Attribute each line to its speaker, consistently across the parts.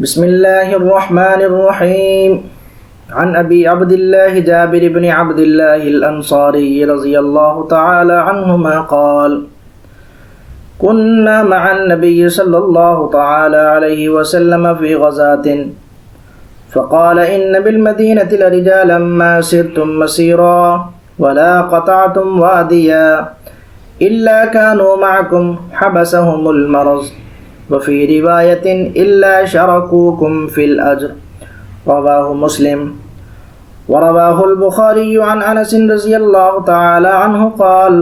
Speaker 1: بسم الله الرحمن الرحيم. عن أبي عبد الله جابر بن عبد الله الأنصاري رضي الله تعالى عنهما قال: كنا مع النبي صلى الله تعالى عليه وسلم في غزاة فقال: إن بالمدينة لرجالا ما سرتم مسيرا ولا قطعتم واديا إلا كانوا معكم حبسهم المرض وفي رواية إلا شركوكم في الأجر. رواه مسلم. ورواه البخاري عن أنس رضي الله تعالى عنه قال: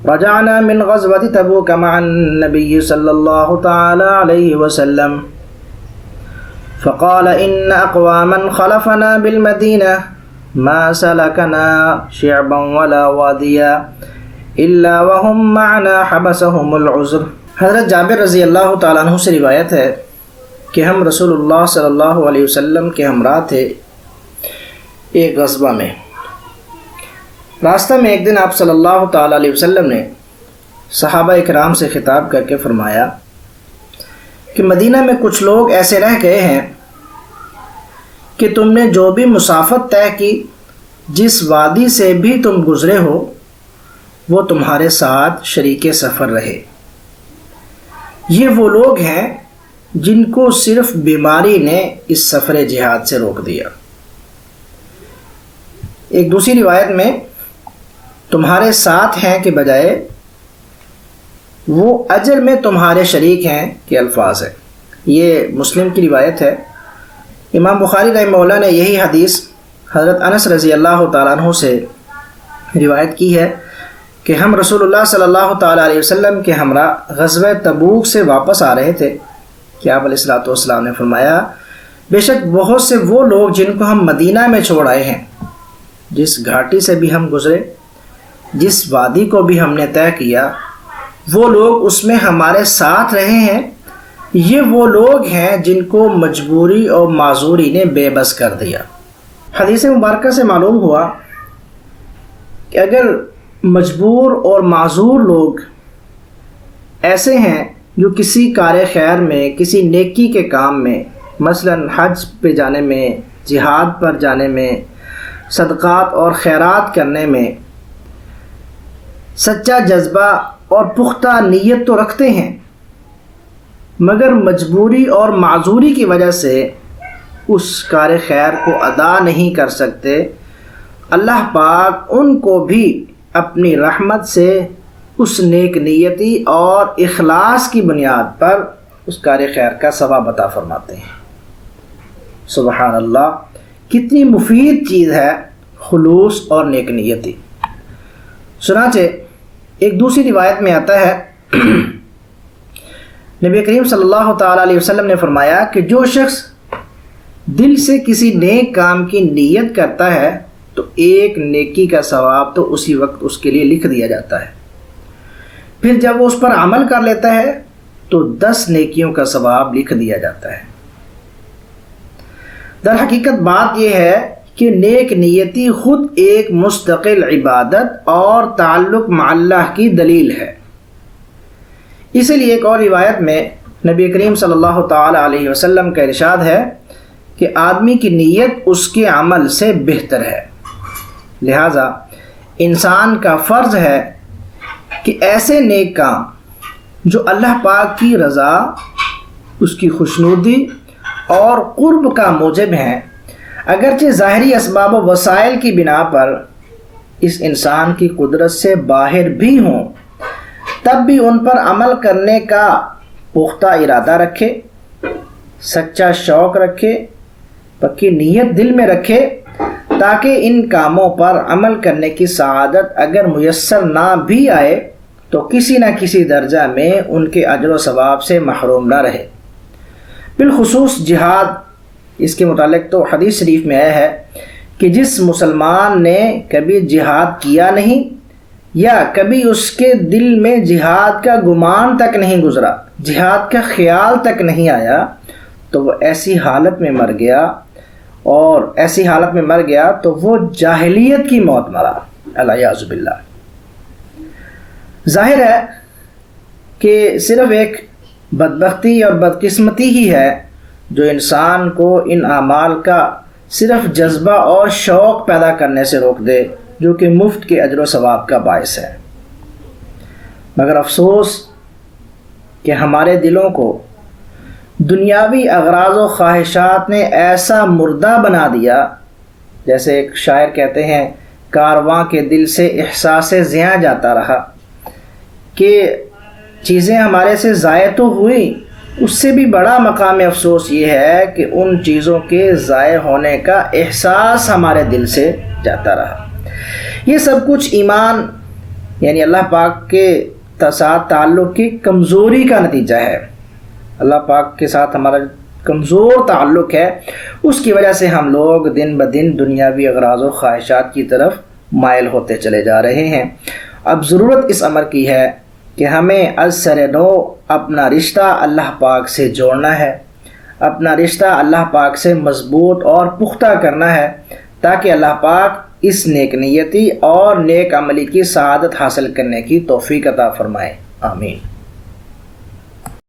Speaker 1: رجعنا من غزوة تبوك مع النبي صلى الله تعالى عليه وسلم فقال: إن أقواما خلفنا بالمدينة ما سلكنا شعبا ولا واديا إلا وهم معنا حبسهم العذر. حضرت جابر رضی اللہ تعالیٰ عنہ سے روایت ہے کہ ہم رسول اللہ صلی اللہ علیہ وسلم کے ہمراہ تھے ایک غزوہ میں. راستہ میں ایک دن آپ صلی اللہ تعالیٰ علیہ وسلم نے صحابہ اکرام سے خطاب کر کے فرمایا کہ مدینہ میں کچھ لوگ ایسے رہ گئے ہیں کہ تم نے جو بھی مسافت طے کی، جس وادی سے بھی تم گزرے ہو، وہ تمہارے ساتھ شریک سفر رہے. یہ وہ لوگ ہیں جن کو صرف بیماری نے اس سفر جہاد سے روک دیا. ایک دوسری روایت میں تمہارے ساتھ ہیں کے بجائے وہ اجر میں تمہارے شریک ہیں کے الفاظ ہیں. یہ مسلم کی روایت ہے. امام بخاری رحمہ اللہ نے یہی حدیث حضرت انس رضی اللہ تعالیٰ عنہ سے روایت کی ہے کہ ہم رسول اللہ صلی اللہ تعالیٰ علیہ وسلم کے ہمراہ غزوہ تبوک سے واپس آ رہے تھے کہ آپ علیہ الصلوۃ والسلام نے فرمایا: بے شک بہت سے وہ لوگ جن کو ہم مدینہ میں چھوڑ آئے ہیں، جس گھاٹی سے بھی ہم گزرے، جس وادی کو بھی ہم نے طے کیا، وہ لوگ اس میں ہمارے ساتھ رہے ہیں. یہ وہ لوگ ہیں جن کو مجبوری اور معذوری نے بے بس کر دیا. حدیث مبارکہ سے معلوم ہوا کہ اگر مجبور اور معذور لوگ ایسے ہیں جو کسی کار خیر میں، کسی نیکی کے کام میں، مثلا حج پہ جانے میں، جہاد پر جانے میں، صدقات اور خیرات کرنے میں سچا جذبہ اور پختہ نیت تو رکھتے ہیں، مگر مجبوری اور معذوری کی وجہ سے اس کار خیر کو ادا نہیں کر سکتے، اللہ پاک ان کو بھی اپنی رحمت سے اس نیک نیتی اور اخلاص کی بنیاد پر اس کار خیر کا ثواب عطا فرماتے ہیں. سبحان اللہ، کتنی مفید چیز ہے خلوص اور نیک نیتی. چنانچہ ایک دوسری روایت میں آتا ہے نبی کریم صلی اللہ تعالیٰ علیہ وسلم نے فرمایا کہ جو شخص دل سے کسی نیک کام کی نیت کرتا ہے تو ایک نیکی کا ثواب تو اسی وقت اس کے لیے لکھ دیا جاتا ہے، پھر جب وہ اس پر عمل کر لیتا ہے تو 10 نیکیوں کا ثواب لکھ دیا جاتا ہے. در حقیقت بات یہ ہے کہ نیک نیتی خود ایک مستقل عبادت اور تعلق مع اللہ کی دلیل ہے. اسی لیے ایک اور روایت میں نبی کریم صلی اللہ تعالی علیہ وسلم کا ارشاد ہے کہ آدمی کی نیت اس کے عمل سے بہتر ہے. لہٰذا انسان کا فرض ہے کہ ایسے نیک کام جو اللہ پاک کی رضا، اس کی خوشنودی اور قرب کا موجب ہیں، اگرچہ ظاہری اسباب و وسائل کی بنا پر اس انسان کی قدرت سے باہر بھی ہوں، تب بھی ان پر عمل کرنے کا پختہ ارادہ رکھے، سچا شوق رکھے، پکی نیت دل میں رکھے، تاکہ ان کاموں پر عمل کرنے کی سعادت اگر میسر نہ بھی آئے تو کسی نہ کسی درجہ میں ان کے اجر و ثواب سے محروم نہ رہے. بالخصوص جہاد، اس کے متعلق تو حدیث شریف میں آیا ہے کہ جس مسلمان نے کبھی جہاد کیا نہیں یا کبھی اس کے دل میں جہاد کا گمان تک نہیں گزرا، جہاد کا خیال تک نہیں آیا، تو وہ ایسی حالت میں مر گیا تو وہ جاہلیت کی موت مرا، الیاذ باللہ. ظاہر ہے کہ صرف ایک بدبختی اور بدقسمتی ہی ہے جو انسان کو ان اعمال کا صرف جذبہ اور شوق پیدا کرنے سے روک دے جو کہ مفت کے اجر و ثواب کا باعث ہے۔ مگر افسوس کہ ہمارے دلوں کو دنیاوی اغراض و خواہشات نے ایسا مردہ بنا دیا، جیسے ایک شاعر کہتے ہیں، کارواں کے دل سے احساس زیاں جاتا رہا، کہ چیزیں ہمارے سے ضائع تو ہوئی، اس سے بھی بڑا مقام افسوس یہ ہے کہ ان چیزوں کے ضائع ہونے کا احساس ہمارے دل سے جاتا رہا۔ یہ سب کچھ ایمان یعنی اللہ پاک کے ساتھ تعلق کی کمزوری کا نتیجہ ہے۔ اللہ پاک کے ساتھ ہمارا کمزور تعلق ہے، اس کی وجہ سے ہم لوگ دن بدن دنیاوی اغراض و خواہشات کی طرف مائل ہوتے چلے جا رہے ہیں۔ اب ضرورت اس امر کی ہے کہ ہمیں از سر نو اپنا رشتہ اللہ پاک سے جوڑنا ہے، اپنا رشتہ اللہ پاک سے مضبوط اور پختہ کرنا ہے، تاکہ اللہ پاک اس نیک نیتی اور نیک عملی کی سعادت حاصل کرنے کی توفیق عطا فرمائے۔ آمین۔